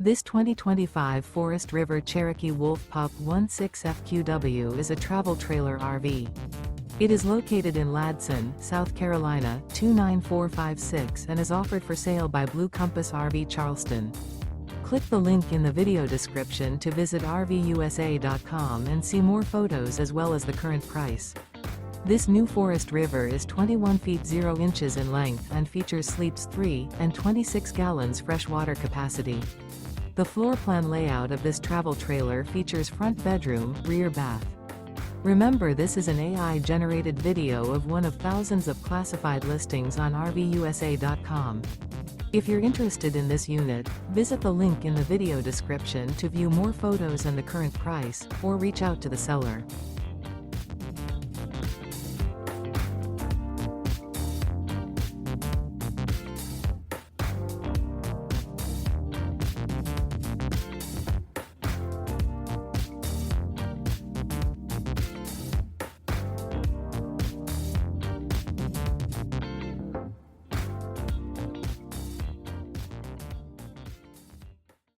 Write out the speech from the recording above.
This 2025 Forest River Cherokee Wolf Pup 16FQW is a travel trailer RV. It is located in Ladson, South Carolina, 29456 and is offered for sale by Blue Compass RV Charleston. Click the link in the video description to visit RVUSA.com and see more photos as well as the current price. This new Forest River is 21 feet 0 inches in length and features sleeps 3 and 26 gallons fresh water capacity. The floor plan layout of this travel trailer features front bedroom, rear bath. Remember, this is an AI-generated video of one of thousands of classified listings on RVUSA.com. If you're interested in this unit, visit the link in the video description to view more photos and the current price, or reach out to the seller.